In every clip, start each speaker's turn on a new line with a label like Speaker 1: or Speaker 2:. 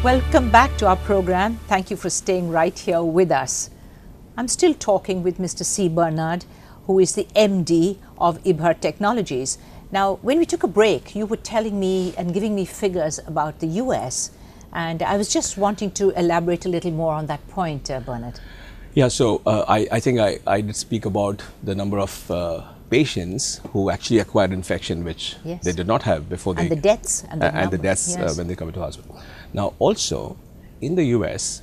Speaker 1: Welcome back to our program. Thank you for staying right here with us. I'm still talking with Mr. C. Bernard, who is the MD of Ibhar Technologies. Now, when we took a break, you were telling me and giving me figures about the US, and I was just wanting to elaborate a little more on that point, Bernard.
Speaker 2: Yeah, so I think I did speak about the number of patients who actually acquired infection, which they did not have before.
Speaker 1: And the deaths.
Speaker 2: And the deaths when they come into hospital. Now, also, in the US,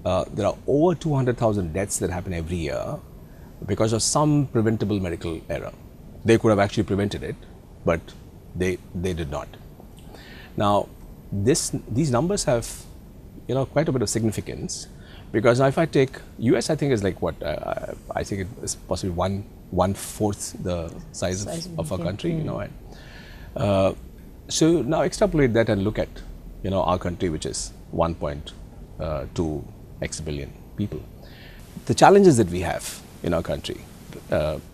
Speaker 2: there are over 200,000 deaths that happen every year because of some preventable medical error. They could have actually prevented it, but they did not. Now, these numbers have, quite a bit of significance, because now if I take US, I think is like what I think it is possibly one fourth the size of our country, so now extrapolate that and look at our country, which is 1.2 x billion people. The challenges that we have in our country,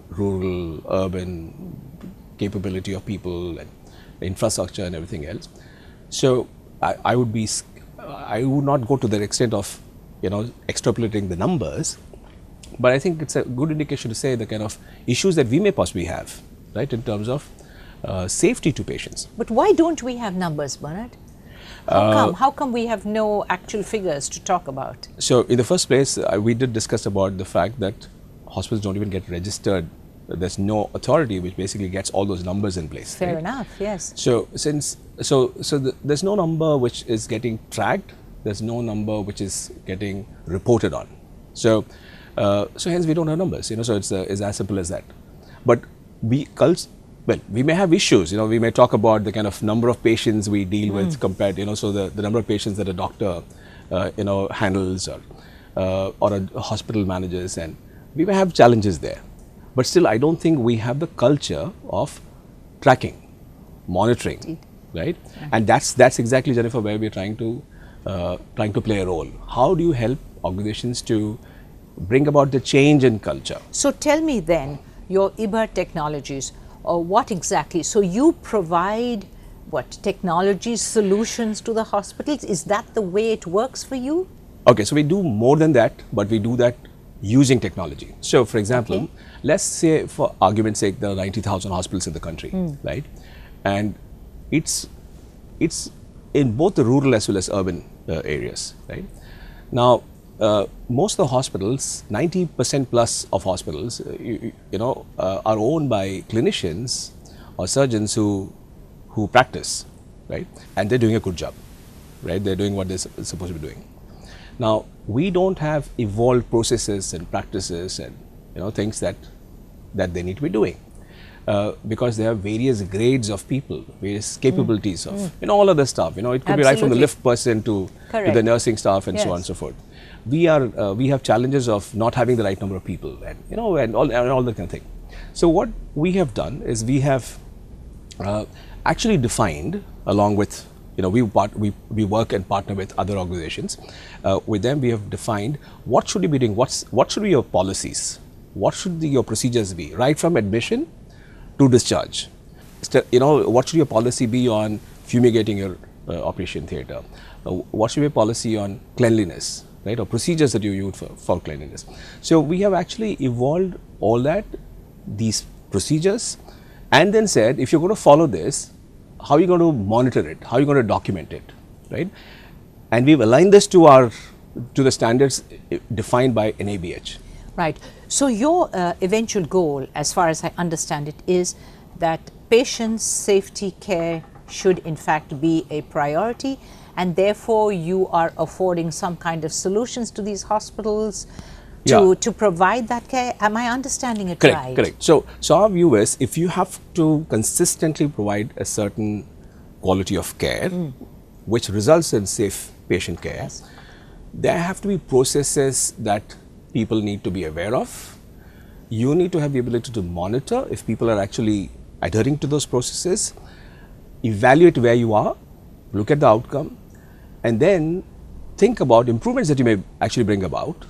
Speaker 2: rural, urban, capability of people, and infrastructure and everything else. So I would not go to the extent of extrapolating the numbers, but I think it's a good indication to say the kind of issues that we may possibly have, right, in terms of safety to patients.
Speaker 1: But why don't we have numbers, Bernard? How come we have no actual figures to talk about?
Speaker 2: So in the first place, we did discuss about the fact that hospitals don't even get registered. There's no authority which basically gets all those numbers in place.
Speaker 1: Fair enough, yes.
Speaker 2: So there's no number which is getting tracked. There's no number which is getting reported on. So hence we don't have numbers. So it's as simple as that. But we may have issues. We may talk about the kind of number of patients we deal with compared. So the number of patients that a doctor handles or a hospital manages, and we may have challenges there. But still, I don't think we have the culture of tracking, monitoring, right? And that's exactly, Jenifer, where we're trying to play a role. How do you help organizations to bring about the change in culture?
Speaker 1: So tell me then, your Ibhar Technologies, what exactly? So you provide what, technology solutions to the hospitals? Is that the way it works for you?
Speaker 2: Okay, so we do more than that, but we do that using technology. So for example, let's say for argument's sake, there are 90,000 hospitals in the country, right? And it's in both the rural as well as urban areas, right? Now, most of the hospitals, 90% plus of hospitals, are owned by clinicians or surgeons who practice, right? And they're doing a good job, right? They're doing what they're supposed to be doing. Now, we don't have evolved processes and practices and things that they need to be doing, because there are various grades of people, various capabilities of all of the stuff. It could be right from the lift person to the nursing staff and so on and so forth. We have challenges of not having the right number of people, and and all that kind of thing. So what we have done is we have actually defined, along with we work and partner with other organizations. With them, we have defined what should you be doing, what should be your policies, what should your procedures be, right from admission to discharge. What should your policy be on fumigating your operation theatre? What should be your policy on cleanliness, right, or procedures that you use for cleanliness? So we have actually evolved all these procedures, and then said, if you're going to follow this, how are you going to monitor it? How are you going to document it, right? And we've aligned this to the standards defined by NABH.
Speaker 1: Right. So your eventual goal, as far as I understand it, is that patients' safety care should in fact be a priority, and therefore you are affording some kind of solutions to these hospitals to provide that care. Am I understanding it right?
Speaker 2: Correct. So our view is, if you have to consistently provide a certain quality of care, which results in safe patient care, there have to be processes that people need to be aware of. You need to have the ability to monitor if people are actually adhering to those processes, evaluate where you are, look at the outcome, and then think about improvements that you may actually bring about,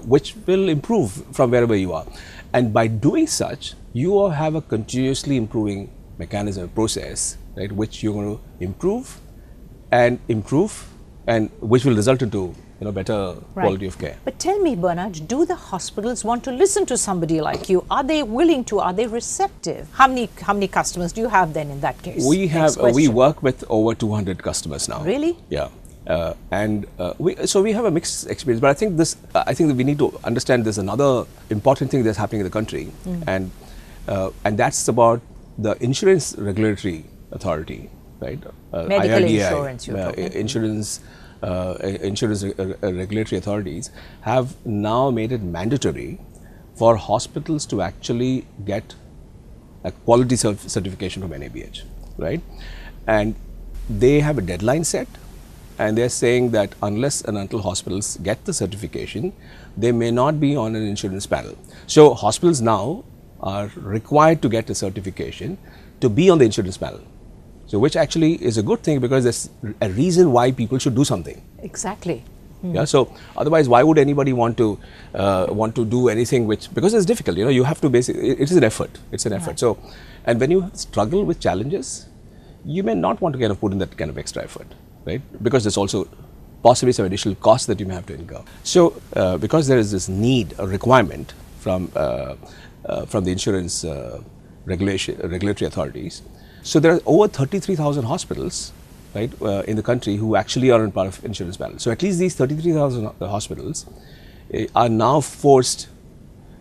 Speaker 2: which will improve from wherever you are. And by doing such, you will have a continuously improving mechanism, process, right, which you're going to improve and which will result into better quality of care.
Speaker 1: But tell me, Bernard, do the hospitals want to listen to somebody like you? Are they willing to? Are they receptive? How many customers do you have then in that case?
Speaker 2: We work with over 200 customers now.
Speaker 1: Really?
Speaker 2: Yeah. So we have a mixed experience, but I think that we need to understand there's another important thing that's happening in the country, and that's about the Insurance Regulatory Authority, right?
Speaker 1: Medical
Speaker 2: IRDAI,
Speaker 1: insurance, you're talking.
Speaker 2: insurance regulatory authorities have now made it mandatory for hospitals to actually get a quality certification from NABH, right? And they have a deadline set, and they're saying that unless and until hospitals get the certification, they may not be on an insurance panel. So hospitals now are required to get a certification to be on the insurance panel. So which actually is a good thing, because there's a reason why people should do something.
Speaker 1: Exactly.
Speaker 2: Yeah. So otherwise, why would anybody want to do anything because it's difficult? You have to basically, it is an effort. It's an effort. So, and when you struggle with challenges, you may not want to kind of put in that kind of extra effort, right? Because there's also possibly some additional costs that you may have to incur. So because there is this need, a requirement from the insurance regulatory authorities. So there are over 33,000 hospitals, right, in the country who actually are in part of insurance panel. So at least these 33,000 hospitals are now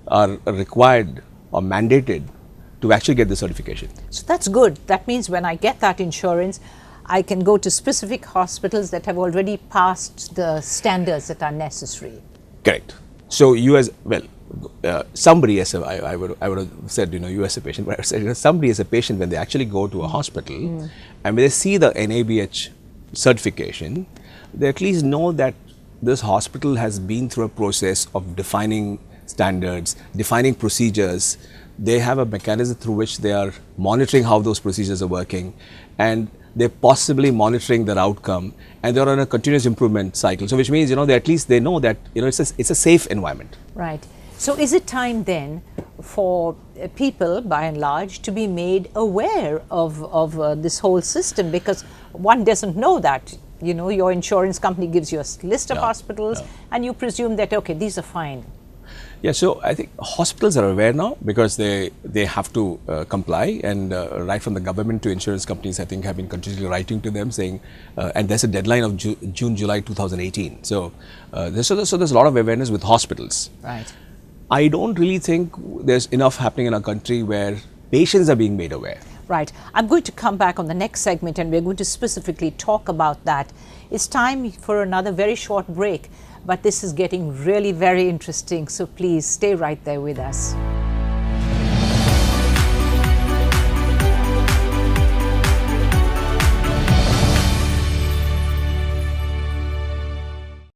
Speaker 2: are required or mandated to actually get the certification.
Speaker 1: So that's good. That means when I get that insurance, I can go to specific hospitals that have already passed the standards that are necessary.
Speaker 2: Correct. So you as well. Somebody as I would have said, you as a patient, but I would say somebody as a patient, when they actually go to a hospital and when they see the NABH certification, they at least know that this hospital has been through a process of defining standards, defining procedures. They have a mechanism through which they are monitoring how those procedures are working, and they're possibly monitoring their outcome, and they're on a continuous improvement cycle. So which means, they know that it's a safe environment.
Speaker 1: Right. So is it time then for people, by and large, to be made aware of this whole system? Because one doesn't know that. Your insurance company gives you a list of hospitals, and you presume that, okay, these are fine.
Speaker 2: Yeah, so I think hospitals are aware now, because they have to comply, and right from the government to insurance companies, I think, have been continuously writing to them saying, and there's a deadline of June, July 2018. So there's a lot of awareness with hospitals.
Speaker 1: Right.
Speaker 2: I don't really think there's enough happening in our country where patients are being made aware.
Speaker 1: Right. I'm going to come back on the next segment, and we're going to specifically talk about that. It's time for another very short break, but this is getting really very interesting, so please stay right there with us.